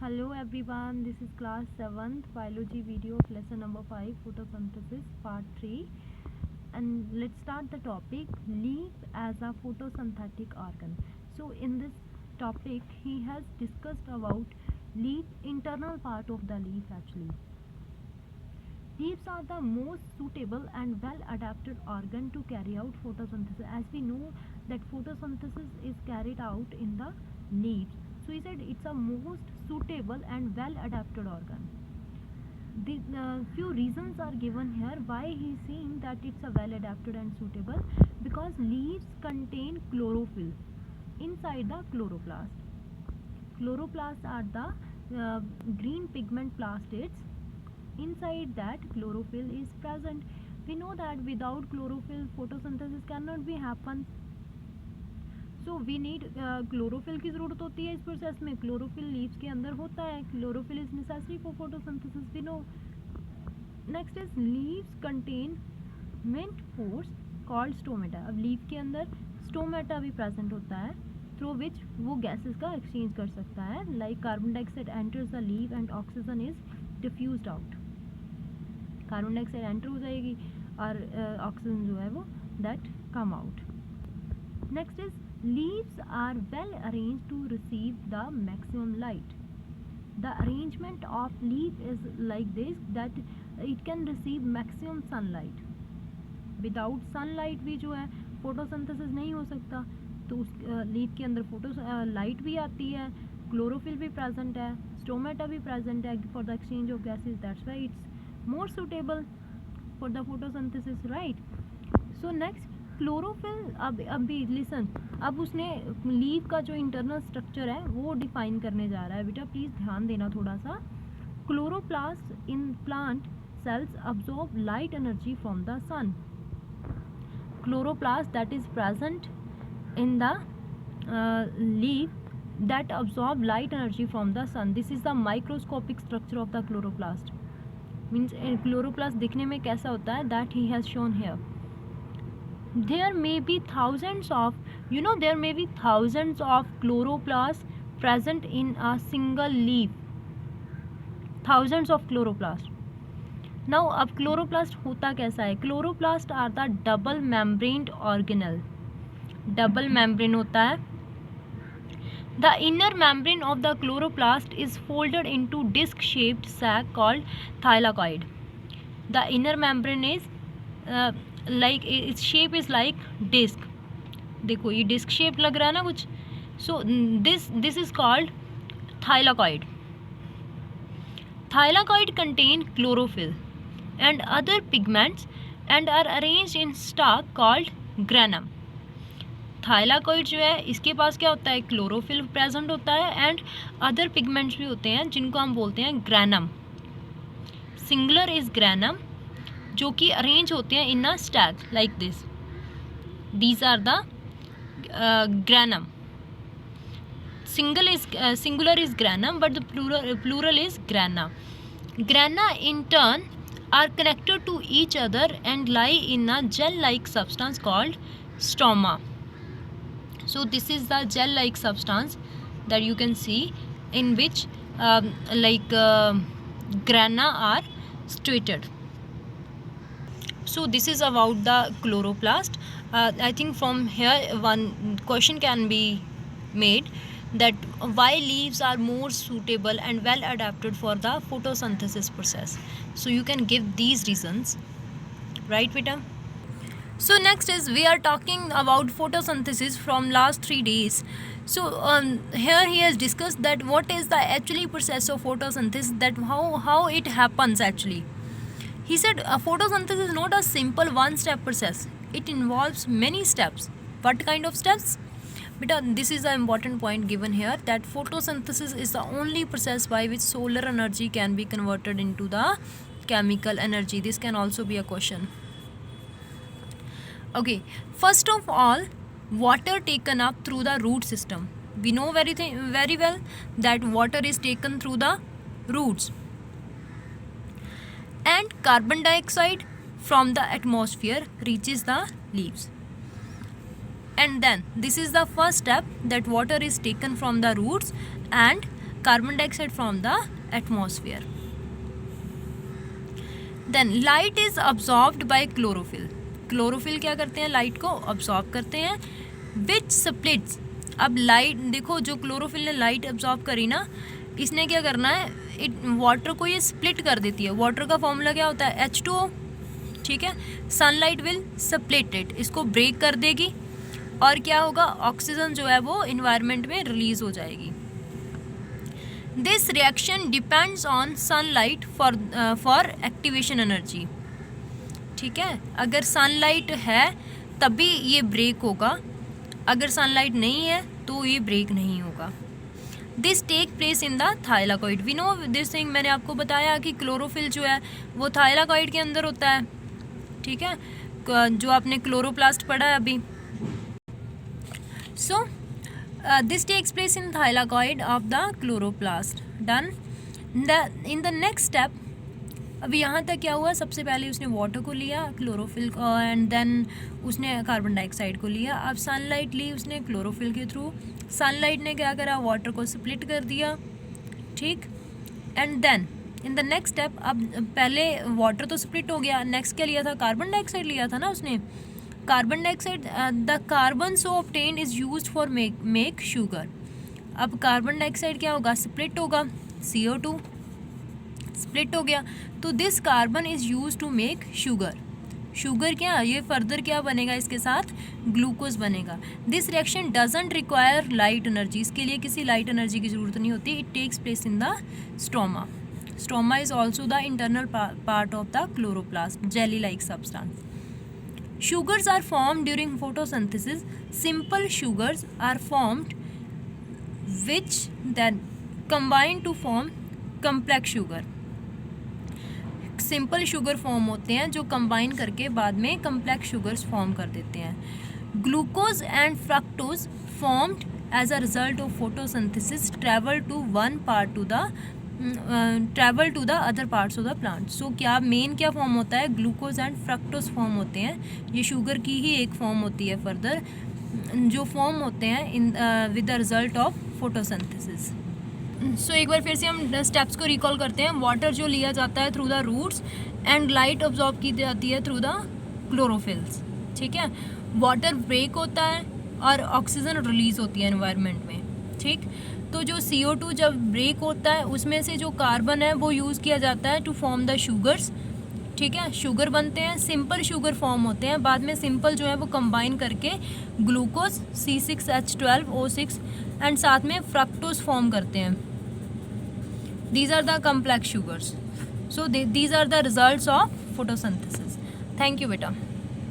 Hello everyone, this is class 7th biology video of lesson number 5 photosynthesis part 3, and let's start the topic leaf as a photosynthetic organ. So in this topic he has discussed about leaf, internal part of the leaf actually. Leaves are the most suitable and well adapted organ to carry out photosynthesis. As we know that photosynthesis is carried out in the leaves. So he said it's a most suitable and well adapted organ. The few reasons are given here why he is saying that it's a well adapted and suitable, because leaves contain chlorophyll inside the chloroplast. Chloroplasts are the green pigment plastids. Inside that chlorophyll is present. We know that without chlorophyll photosynthesis cannot be happen. So we need chlorophyll की ज़रूरत होती है इस process में. Chlorophyll leaves के अंदर होता है. Chlorophyll is necessary for photosynthesis, we know. Next is leaves contain vent pores called stomata. अब leaf के अंदर stomata भी present होता है through which वो gases का exchange कर सकता है. Like carbon dioxide enters the leaf and oxygen is diffused out. Carbon dioxide enter हो जाएगी और ऑक्सीजन जो है वो that come out. Next is leaves are well arrange to receive the maximum light. The arrangement of leaf is like this that it can receive maximum sunlight. Without sunlight भी जो है photosynthesis नहीं हो सकता. तो उस लीफ के अंदर फोटो लाइट भी आती है, क्लोरोफिल भी प्रेजेंट है, स्टोमेटा भी प्रेजेंट है for the exchange of gases. That's why it's more suitable for the photosynthesis, right? So next chlorophyll. अभी listen, अब उसने लीफ का जो इंटरनल स्ट्रक्चर है वो डिफाइन करने जा रहा है. बेटा प्लीज़ ध्यान देना थोड़ा सा. Chloroplast in plant cells absorb light energy from the sun. Chloroplast that is present in the leaf that absorb light energy from the sun. This is the microscopic structure of the chloroplast. Means chloroplast दिखने में कैसा होता है, that ही has shown here. There may be thousands of there may be thousands of chloroplast present in a single leaf. Thousands of chloroplast. Now अब chloroplast होता कैसा है? Chloroplast are the double membraned organelle. Double membrane होता है. The inner membrane of the chloroplast is folded into disc-shaped sac called thylakoid. The inner membrane is like its shape is like disc. देखो ये disc shaped लग रहा है ना कुछ. So this is called thylakoid. Thylakoid contain chlorophyll and other pigments and are arranged in stalk called granum. Thylakoid जो है इसके पास क्या होता है? क्लोरोफिल प्रेजेंट होता है एंड अदर पिगमेंट्स भी होते हैं जिनको हम बोलते हैं ग्रैनम. सिंगुलर इज ग्रैनम, जो कि अरेंज होते हैं in a stack like this. These are the granum. Singular is granum but the plural is grana. Grana in turn are connected to each other and lie in a gel like substance called stoma. So this is the gel like substance that you can see in which grana are situated. So this is about the chloroplast. I think from here one question can be made that why leaves are more suitable and well adapted for the photosynthesis process. So you can give these reasons, right beta? So next is we are talking about photosynthesis from last 3 days. So here he has discussed that what is the actually process of photosynthesis, that how it happens actually. He said photosynthesis is not a simple one step process. It involves many steps. What kind of steps? But this is the important point given here, that photosynthesis is the only process by which solar energy can be converted into the chemical energy. This can also be a question. Okay, first of all, water taken up through the root system. We know very well that water is taken through the roots, and carbon dioxide from the atmosphere reaches the leaves. And then this is the first step, that water is taken from the roots and carbon dioxide from the atmosphere. Then light is absorbed by chlorophyll. Chlorophyll क्या करते हैं, light को absorb करते हैं, विच splits. अब light देखो, जो chlorophyll ने लाइट अब्जॉर्ब करी ना, इसने क्या करना है, वाटर को ये स्प्लिट कर देती है। वाटर का फॉर्मूला क्या होता है, H2O, ठीक है। सनलाइट विल स्प्लिट इट, इसको ब्रेक कर देगी, और क्या होगा, ऑक्सीजन जो है वो इन्वायरमेंट में रिलीज हो जाएगी। This reaction depends on sunlight for activation energy, ठीक है। अगर सनलाइट है तभी ये ब्रेक होगा, अगर सनलाइट नहीं है तो ये ब्रेक नहीं होगा। This take place in the thylakoid. We know this thing, मैंने आपको बताया कि क्लोरोफिल जो है वो थाइलाकॉइड के अंदर होता है, ठीक है, जो आपने क्लोरोप्लास्ट पढ़ा है अभी। So this takes place in thylakoid of the chloroplast. Done. In the next step, अभी यहाँ तक क्या हुआ, सबसे पहले उसने वाटर को लिया, क्लोरोफिल को, एंड देन उसने कार्बन डाइऑक्साइड को लिया। अब सनलाइट ली उसने क्लोरोफिल के थ्रू, सनलाइट ने क्या करा, वाटर को स्प्लिट कर दिया, ठीक। And then in the next step, अब पहले वाटर तो स्प्लिट हो गया, नेक्स्ट क्या लिया था, कार्बन डाइऑक्साइड लिया था ना उसने। Carbon dioxide, the carbon so obtained is used for make sugar. अब कार्बन डाइऑक्साइड क्या होगा, स्प्लिट होगा, CO2 स्प्लिट हो गया, तो this carbon is use to make sugar. Sugar क्या, ये फर्दर क्या बनेगा, इसके साथ ग्लूकोज बनेगा। This reaction doesn't require light energy, इसके लिए किसी लाइट एनर्जी की ज़रूरत नहीं होती। It takes place in the stoma. Stoma is also the internal part of the chloroplast, jelly like substance. Sugars are formed during photosynthesis. Simple sugars are formed which then combine to form complex sugar. Simple sugar form होते हैं जो combine करके बाद में complex sugars form कर देते हैं। Glucose and fructose formed as a result of photosynthesis travel to the other parts of the plant. So क्या मेन क्या फॉर्म होता है, ग्लूकोज एंड फ्रक्टोज फॉर्म होते हैं, ये शुगर की ही एक फॉर्म होती है फर्दर, जो फॉर्म होते हैं in with the result of photosynthesis. So एक बार फिर से हम स्टेप्स को रिकॉल करते हैं। वाटर जो लिया जाता है through the roots, and light absorb की जाती है थ्रू द क्लोरोफिल्स, ठीक है। वाटर ब्रेक होता है और ऑक्सीजन रिलीज होती है एनवायरनमेंट में, ठीक। तो जो CO2 जब ब्रेक होता है उसमें से जो कार्बन है वो यूज़ किया जाता है टू फॉर्म द शुगर्स, ठीक है। शुगर बनते हैं, सिंपल शुगर फॉर्म होते हैं, बाद में सिंपल जो है वो कंबाइन करके ग्लूकोज C6H12O6 एंड साथ में फ्रक्टोज फॉर्म करते हैं। These are the complex sugars. So these are the results of photosynthesis. Thank you, beta.